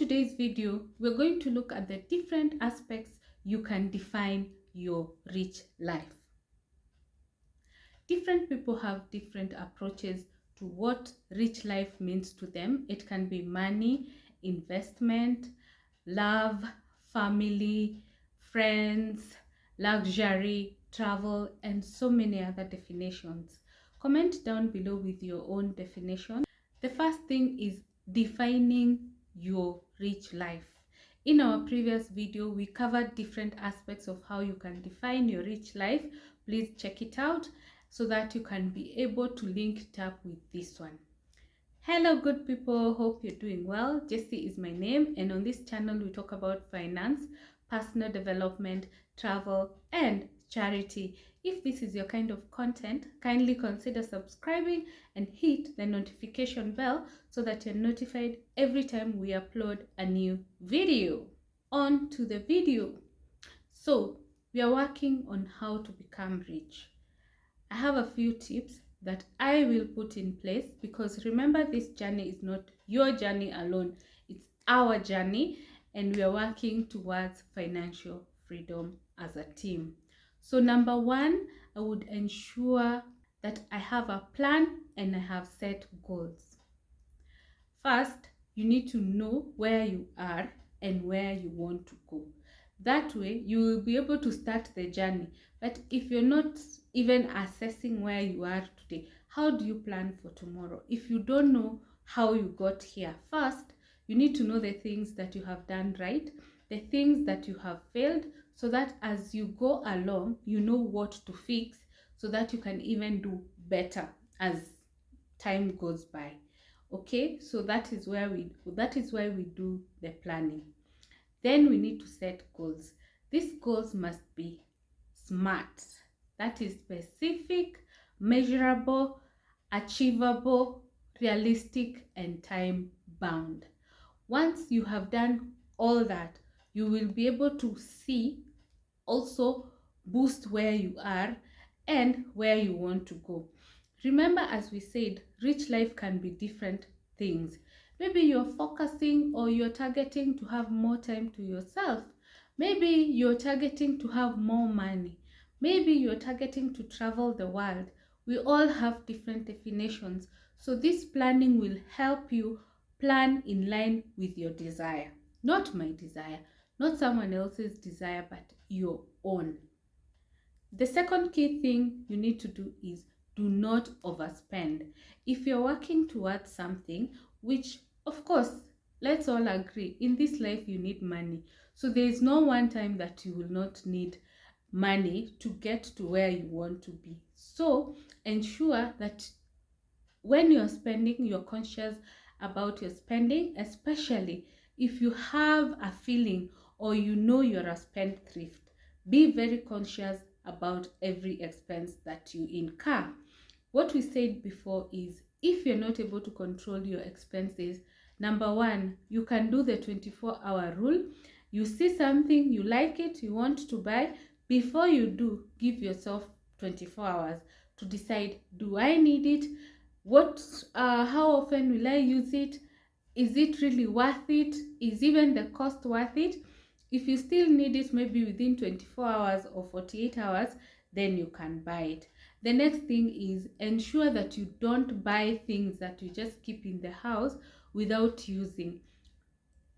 today's video, we're going to look at the different aspects you can define your rich life. Different people have different approaches to what rich life means to them. It can be money, investment, love, family, friends, luxury, travel, and so many other definitions. Comment down below with your own definition. The first thing is defining your rich life. In our previous video, we covered different aspects of how you can define your rich life. Please check it out so that you can be able to link it up with this one. Hello good people, hope you're doing well. Jessie is my name, and on this channel we talk about finance, personal development, travel, and charity. If this is your kind of content, kindly consider subscribing and hit the notification bell so that you're notified every time we upload a new video. On to the video. So we are working on how to become rich. I have a few tips that I will put in place, because remember, this journey is not your journey alone, it's our journey, and we are working towards financial freedom as a team. So number one, I would ensure that I have a plan and I have set goals. First, you need to know where you are and where you want to go. That way, you will be able to start the journey. But if you're not even assessing where you are today, how do you plan for tomorrow? If you don't know how you got here, first, you need to know the things that you have done right, the things that you have failed, so that as you go along, you know what to fix, so that you can even do better as time goes by. Okay, so that is why we do the planning. Then we need to set goals. These goals must be SMART. That is specific, measurable, achievable, realistic, and time bound. Once you have done all that, you will be able to see, also boost where you are and where you want to go. Remember, as we said, rich life can be different things. Maybe you're focusing or you're targeting to have more time to yourself. Maybe you're targeting to have more money. Maybe you're targeting to travel the world. We all have different definitions. So this planning will help you plan in line with your desire. Not my desire, not someone else's desire, but your own. The second key thing you need to do is do not overspend. If you're working towards something, which of course, let's all agree, in this life you need money. So there is no one time that you will not need money to get to where you want to be. So ensure that when you're spending, you're conscious about your spending, especially if you have a feeling or you know you're a spendthrift. Be very conscious about every expense that you incur. What we said before is, if you're not able to control your expenses, number one, you can do the 24-hour rule. You see something, you like it, you want to buy, before you do, give yourself 24 hours to decide, do I need it? How often will I use it? Is it really worth it? Is even the cost worth it? If you still need it, maybe within 24 hours or 48 hours, then you can buy it. The next thing is, ensure that you don't buy things that you just keep in the house without using.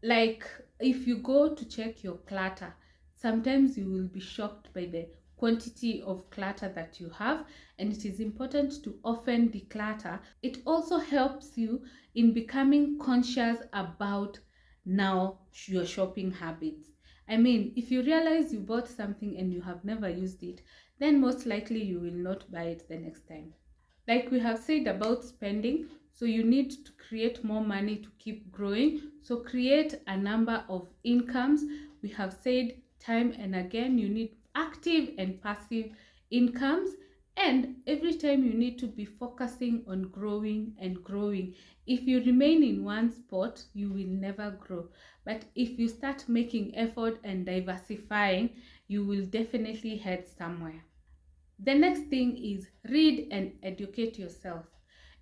Like, if you go to check your clutter, sometimes you will be shocked by the quantity of clutter that you have, and it is important to often declutter. It also helps you in becoming conscious about now your shopping habits. I mean, if you realize you bought something and you have never used it, then most likely you will not buy it the next time. Like we have said about spending, so you need to create more money to keep growing. So create a number of incomes. We have said time and again, you need active and passive incomes. And every time you need to be focusing on growing and growing. If you remain in one spot, you will never grow. But if you start making effort and diversifying, you will definitely head somewhere. The next thing is read and educate yourself.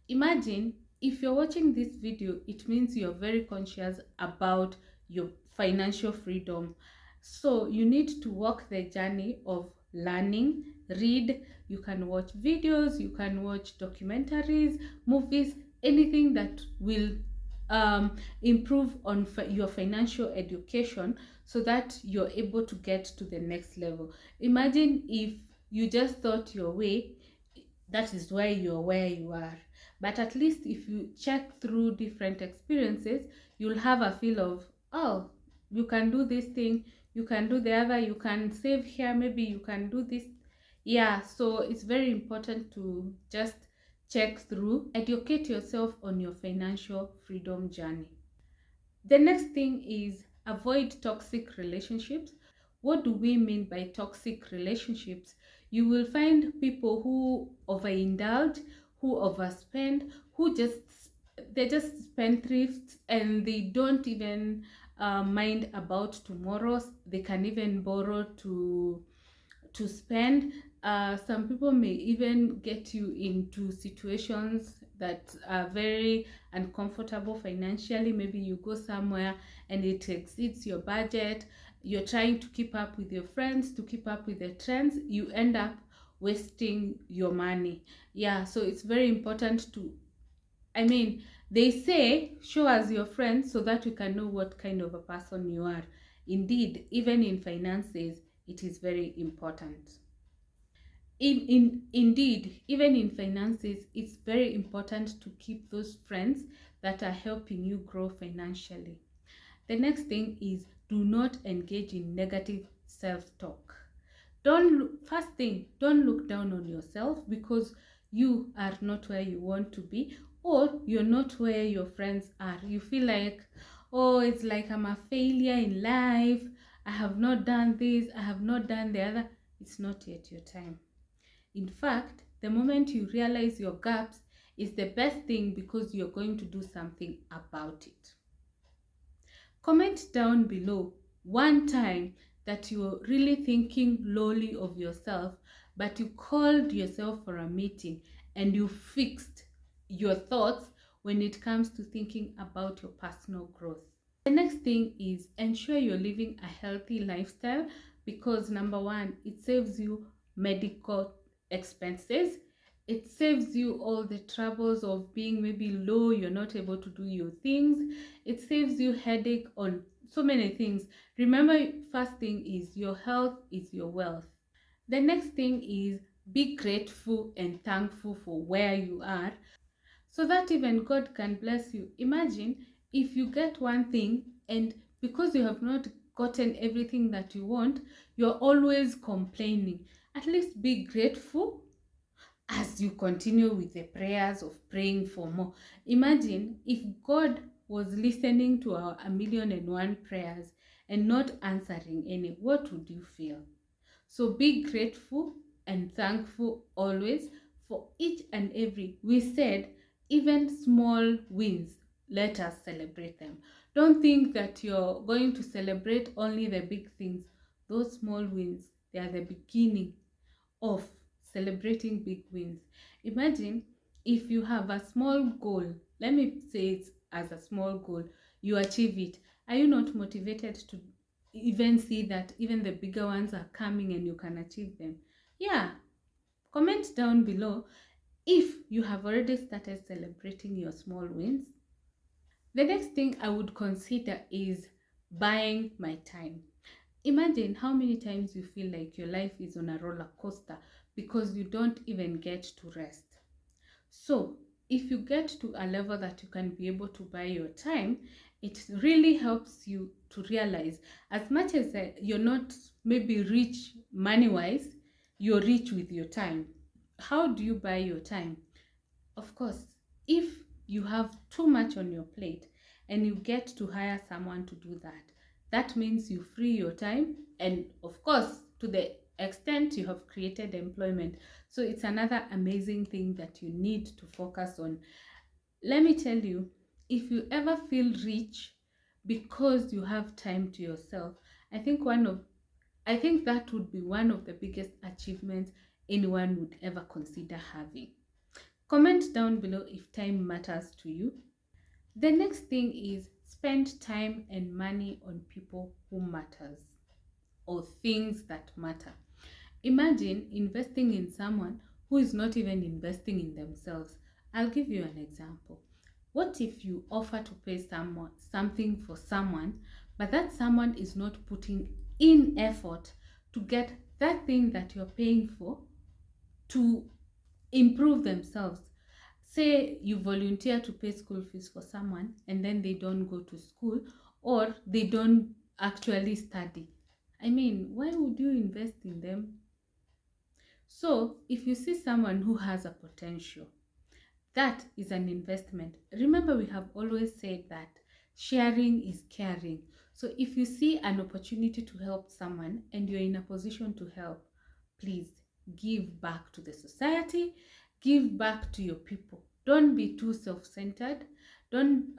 Imagine if you're watching this video, it means you're very conscious about your financial freedom. So you need to walk the journey of learning, read, you can watch videos, you can watch documentaries, movies, anything that will improve on your financial education so that you're able to get to the next level. Imagine if you just thought your way, that is why you're where you are. But at least if you check through different experiences, you'll have a feel of, oh, you can do this thing, you can do the other, you can save here, maybe you can do this. Yeah, so it's very important to just check through, educate yourself on your financial freedom journey. The next thing is avoid toxic relationships. What do we mean by toxic relationships? You will find people who overindulge, who overspend, who they just spendthrifts, and they don't even mind about tomorrows. They can even borrow to spend. Some people may even get you into situations that are very uncomfortable financially. Maybe you go somewhere and it exceeds your budget. You're trying to keep up with your friends, to keep up with the trends. You end up wasting your money. Yeah, so it's very important to, I mean, they say, show us your friends so that we can know what kind of a person you are. Indeed, even in finances, it is very important. Indeed, even in finances, it's very important to keep those friends that are helping you grow financially. The next thing is, do not engage in negative self-talk. First thing, don't look down on yourself because you are not where you want to be, or you're not where your friends are. You feel like, oh, it's like I'm a failure in life. I have not done this, I have not done the other. It's not yet your time. In fact, the moment you realize your gaps is the best thing because you're going to do something about it. Comment down below one time that you're really thinking lowly of yourself, but you called yourself for a meeting and you fixed your thoughts when it comes to thinking about your personal growth. The next thing is ensure you're living a healthy lifestyle because number one, it saves you medical expenses. It saves you all the troubles of being maybe low, you're not able to do your things. It saves you headache on so many things. Remember, first thing is your health is your wealth. The next thing is be grateful and thankful for where you are so that even God can bless you. Imagine if you get one thing and because you have not gotten everything that you want, you're always complaining. At least be grateful as you continue with the prayers of praying for more. Imagine if God was listening to our 1,000,001 prayers and not answering any, what would you feel? So be grateful and thankful always for each and every. We said even small wins, let us celebrate them. Don't think that you're going to celebrate only the big things. Those small wins, they are the beginning of celebrating big wins. Imagine if you have a small goal, let me say it as a small goal, you achieve it. Are you not motivated to even see that even the bigger ones are coming and you can achieve them? Yeah, comment down below if you have already started celebrating your small wins. The next thing I would consider is buying my time. Imagine how many times you feel like your life is on a roller coaster because you don't even get to rest. So, if you get to a level that you can be able to buy your time, it really helps you to realize as much as you're not maybe rich money wise, you're rich with your time. How do you buy your time? Of course, if you have too much on your plate and you get to hire someone to do that, that means you free your time, and of course, to the extent you have created employment. So it's another amazing thing that you need to focus on. Let me tell you, if you ever feel rich because you have time to yourself, I think that would be one of the biggest achievements anyone would ever consider having. Comment down below if time matters to you. The next thing is spend time and money on people who matters or things that matter. Imagine investing in someone who is not even investing in themselves. I'll give you an example. What if you offer to pay someone something for someone, but that someone is not putting in effort to get that thing that you're paying for to improve themselves? Say you volunteer to pay school fees for someone and then they don't go to school or they don't actually study. I mean, why would you invest in them? So, if you see someone who has a potential, that is an investment. Remember, we have always said that sharing is caring. So, if you see an opportunity to help someone and you're in a position to help, please give back to the society, give back to your people. Don't be too self-centered. Don't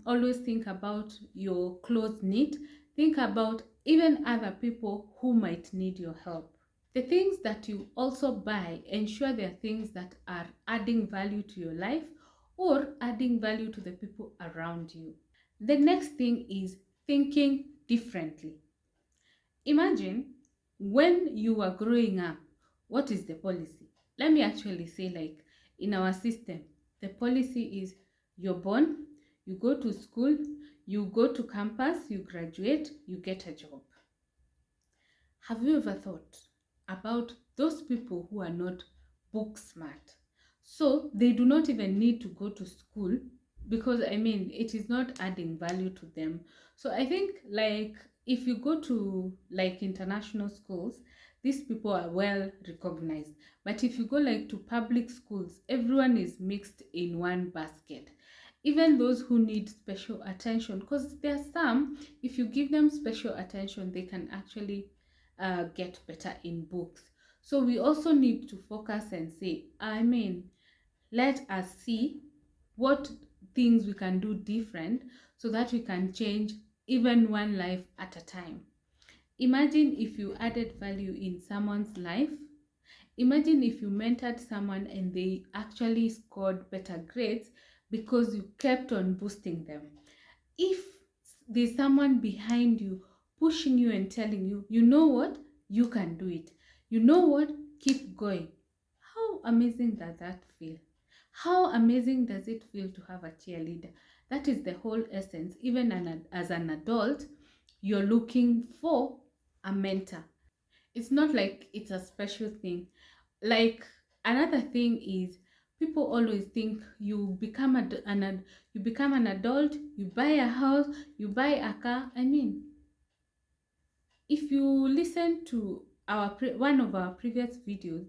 always think about your close need. Think about even other people who might need your help. The things that you also buy, ensure they are things that are adding value to your life or adding value to the people around you. The next thing is thinking differently. Imagine when you were growing up, what is the policy? Let me actually say, like in our system, the policy is you're born, you go to school, you go to campus, you graduate, you get a job. Have you ever thought about those people who are not book smart? So they do not even need to go to school because I mean it is not adding value to them. So I think like if you go to like international schools, these people are well recognized. But if you go like to public schools, everyone is mixed in one basket. Even those who need special attention, because there are some, if you give them special attention, they can actually get better in books. So we also need to focus and say, I mean, let us see what things we can do different so that we can change even one life at a time. Imagine if you added value in someone's life. Imagine if you mentored someone and they actually scored better grades because you kept on boosting them. If there's someone behind you pushing you and telling you, you know what, you can do it. You know what, keep going. How amazing does that feel? How amazing does it feel to have a cheerleader? That is the whole essence. Even as an adult, you're looking for a mentor. It's not like it's a special thing. Like another thing is people always think you become you become an adult, you buy a house, you buy a car. I mean, if you listen to one of our previous videos,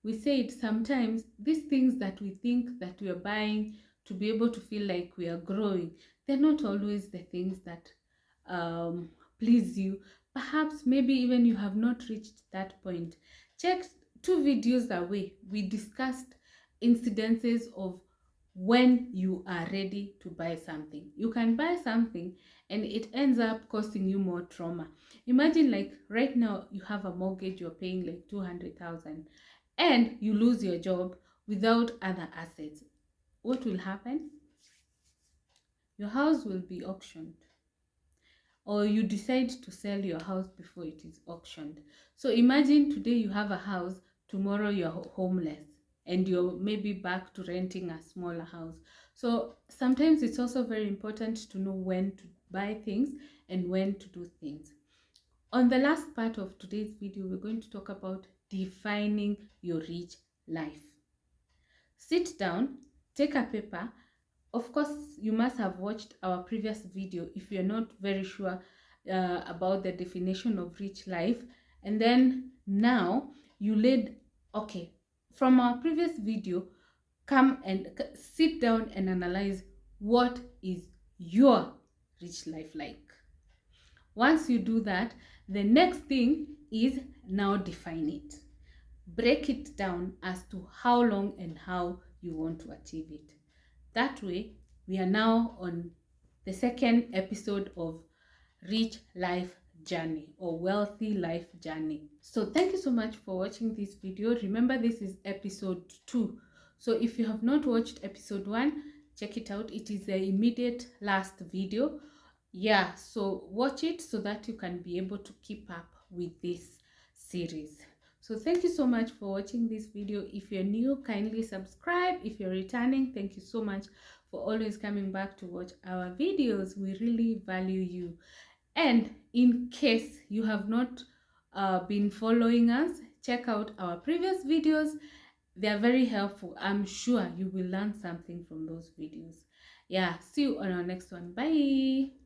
we said sometimes these things that we think that we are buying to be able to feel like we are growing, they're not always the things that um, please you. Perhaps maybe even you have not reached that point. Check 2 videos away. We discussed incidences of when you are ready to buy something. You can buy something and it ends up costing you more trauma. Imagine like right now you have a mortgage, you're paying like 200,000 and you lose your job without other assets. What will happen? Your house will be auctioned, or you decide to sell your house before it is auctioned. So imagine today you have a house, tomorrow you're homeless and you're maybe back to renting a smaller house. So sometimes it's also very important to know when to buy things and when to do things. On the last part of today's video, we're going to talk about defining your rich life. Sit down, take a paper. Of course, you must have watched our previous video if you're not very sure about the definition of rich life. And then now you okay, from our previous video, come and sit down and analyze what is your rich life like. Once you do that, the next thing is now define it. Break it down as to how long and how you want to achieve it. That way, we are now on the second episode of Rich Life Journey or Wealthy Life Journey. So thank you so much for watching this video. Remember, this is episode 2. So if you have not watched episode 1, check it out. It is the immediate last video. Yeah, so watch it so that you can be able to keep up with this series. So thank you so much for watching this video. If you're new, kindly subscribe. If you're returning, thank you so much for always coming back to watch our videos. We really value you. And in case you have not been following us, check out our previous videos. They are very helpful. I'm sure you will learn something from those videos. Yeah, see you on our next one. Bye.